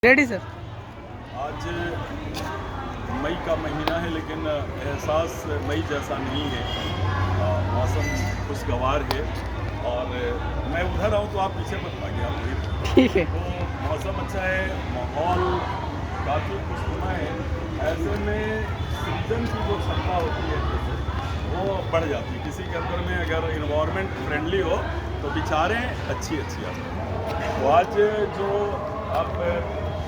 Ready sir. आज मई का महीना है लेकिन एहसास मई जैसा नहीं है। मौसम खुशगवार है और मैं उधर आऊँ तो आप पीछे मत भागिए, आप वहीं। ठीक है। तो मौसम अच्छा है, माहौल काफ़ी खुशनुमा है। ऐसे में सीजन की जो क्षमता होती है वो बढ़ जाती है। किसी के अंदर में अगर इन्वायरमेंट फ्रेंडली हो तो विचारें अच्छी आती हैं। तो आज जो आप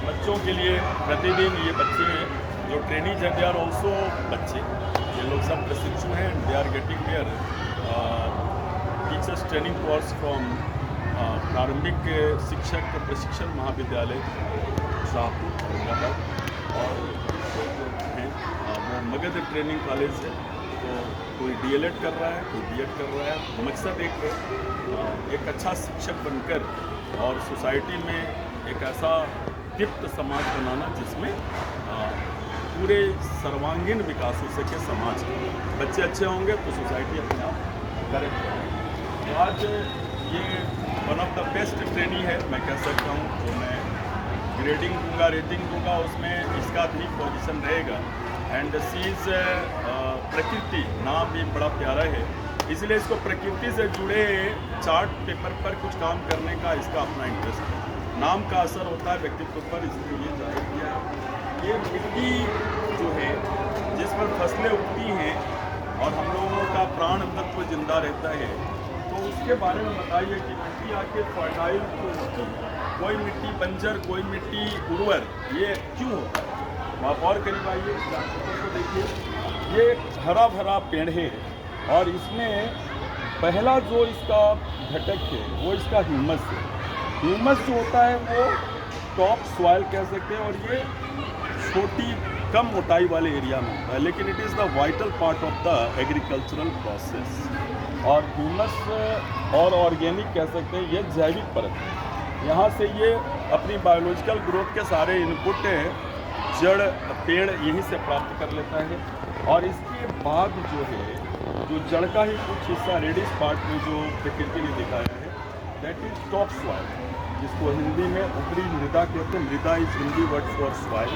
बच्चों के लिए प्रतिदिन ये बच्चे हैं जो ट्रेनिंग है, दे आर ऑल्सो बच्चे, ये लोग सब प्रशिक्षु हैं। They are getting their teachers training course from प्रारंभिक शिक्षक प्रशिक्षण महाविद्यालय शाहपुर औरंगाबाद, और जो हैं वो मगध ट्रेनिंग कॉलेज है। तो कोई डीएलएड कर रहा है, कोई बीएड कर रहा है। मकसद एक अच्छा शिक्षक बनकर और सोसाइटी में एक ऐसा दीप्त समाज बनाना जिसमें पूरे सर्वांगीण विकास हो सके समाज के। बच्चे अच्छे होंगे तो सोसाइटी अपने आप करेक्ट होगी। तो आज ये one of the best training है, मैं कह सकता हूँ। तो मैं ग्रेडिंग दूंगा, रेटिंग दूंगा, उसमें इसका भी पोजीशन रहेगा। एंड सी इज प्रकृति, नाम भी बड़ा प्यारा है, इसलिए इसको प्रकृति से जुड़े चार्ट पेपर पर कुछ काम करने का इसका अपना इंटरेस्ट है। नाम का असर होता है व्यक्तित्व पर, इसलिए ये जाहिर किया। ये मिट्टी जो है जिस पर फसलें उगती हैं और हम लोगों का प्राण तत्व जिंदा रहता है, तो उसके बारे में बताइए कि मिट्टी आके फर्टाइल क्यों होती है, कोई मिट्टी बंजर, कोई मिट्टी उर्वर, ये क्यों होता है। आप और करीब आइए, को देखिए, ये हरा भरा पेड़ है और इसमें पहला जो इसका घटक है वो इसका ह्यूमस है। ह्यूमस जो होता है वो टॉप सॉइल कह सकते हैं, और ये छोटी कम मोटाई वाले एरिया में होता है, लेकिन it is the vital part of the agricultural process. और ह्यूमस और ऑर्गेनिक कह सकते हैं, ये जैविक परत है। यहाँ से ये अपनी बायोलॉजिकल ग्रोथ के सारे इनपुट जड़ पेड़ यहीं से प्राप्त कर लेता है। और इसके बाद जो है, जो जड़ का ही कुछ हिस्सा रेडिस पार्ट में जो प्रकृति ने दिखाया है, दैट इज टॉप सॉइल, जिसको हिंदी में ऊपरी मृदा कहते हैं। मृदा is Hindi word for soil.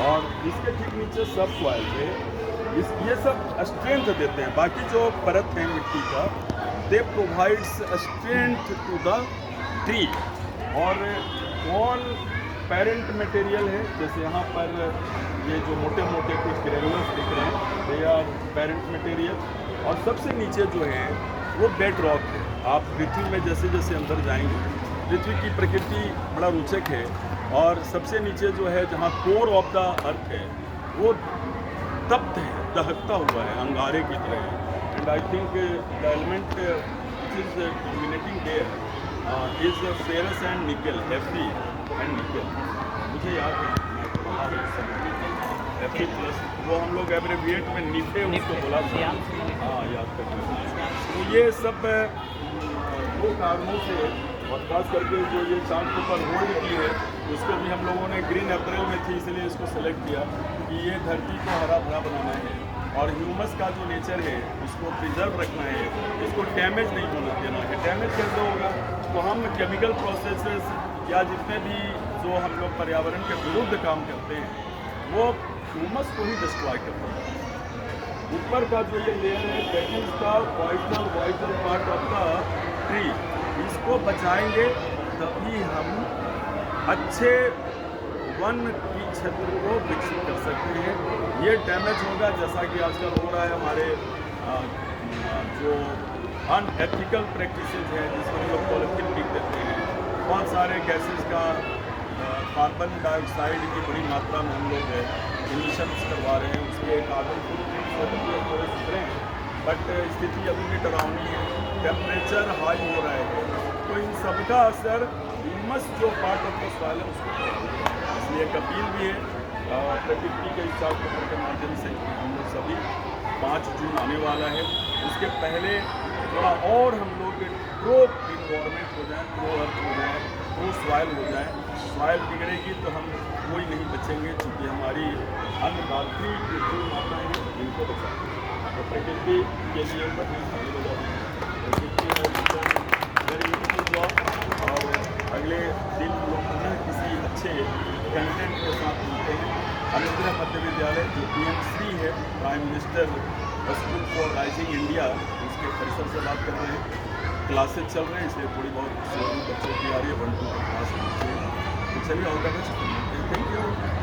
और इसके ठीक नीचे सब सॉइल है। ये सब स्ट्रेंथ देते हैं। बाकी जो परत है मिट्टी का, they provides strength to the tree. और ऑल पेरेंट मटेरियल है, जैसे यहाँ पर ये जो मोटे मोटे कुछ ग्रेनुल्स दिख रहे हैं, दे आर पेरेंट मटेरियल। और सबसे नीचे जो है वो बेड रॉक है। आप पृथ्वी में जैसे जैसे अंदर जाएंगे, पृथ्वी की प्रकृति बड़ा रोचक है। और सबसे नीचे जो है, जहाँ कोर ऑफ द अर्थ है, वो तप्त है, दहकता हुआ है, अंगारे की तरह। And I think the element which is dominating there is ferrous and nickel, Fe and nickel. मुझे याद है Fe+, वो हम लोग एब्रिविएट में निफे उसको बोला था। हाँ, याद करते। तो ये सब दो कारणों से, और खास करके जो ये चार्ट पेपर होल्ड की है, उसको भी हम लोगों ने ग्रीन अप्रैल में थी इसलिए इसको सेलेक्ट किया कि ये धरती को हरा भरा बनाना है और ह्यूमस का जो नेचर है उसको प्रिजर्व रखना है, इसको डैमेज नहीं होने देना है। डैमेज कैसे होगा, तो हम केमिकल प्रोसेसेस या जितने भी जो हम लोग पर्यावरण के विरुद्ध काम करते हैं, वो ह्यूमस को ही डिस्ट्रॉय करते हैं। ऊपर का जो ये लेयर है, that is the vital part of the tree, इसको बचाएंगे तभी हम अच्छे वन की क्षेत्र को विकसित कर सकते हैं। ये डैमेज होगा जैसा कि आजकल हो रहा है, हमारे जो अनएथिकल प्रैक्टिसेज हैं, जिसमें हम लोग पॉलिथीन पीक देते हैं, बहुत सारे गैसेस का कार्बन डाइऑक्साइड की बड़ी मात्रा में हम लोग इमिशंस करवा रहे हैं। उसके कार्बन फुटप्रिंट थोड़े सुधरे हैं, बट स्थिति अभी भी डरावनी है। टेम्परेचर हाई हो रहा है, तो इन सबका असर ह्यूमस जो पार्ट ऑफ द सॉइल है उसको, इसलिए एक अपील भी है प्रकृति के इस चार्ट पेपर के माध्यम से। हम लोग सभी 5 जून आने वाला है, उसके पहले थोड़ा और हम लोग प्रो इन्वायरमेंट हो जाए, प्रो अर्थ हो जाए, प्रो सॉइल हो जाए। सॉइल बिगड़ेगी तो हम कोई नहीं बचेंगे, चूँकि हमारी अन्नदात्री जो माता है इनको बचाएंगे। तो प्रकृति के लिए प्रकृति है, वेरी ब्यूटीफुल जॉब। और अगले दिन हम लोग पुनः किसी अच्छे कंटेंट के साथ मिलते हैं। अनुग्रह मध्य विद्यालय जो PM3 है, prime minister school for rising India, उसके परिसर से बात कर रहे हैं। क्लासेज चल रहे हैं, इसलिए थोड़ी बहुत बच्चों की आ रही है, 1-2 क्लास। तो चलिए, all the best. Thank you.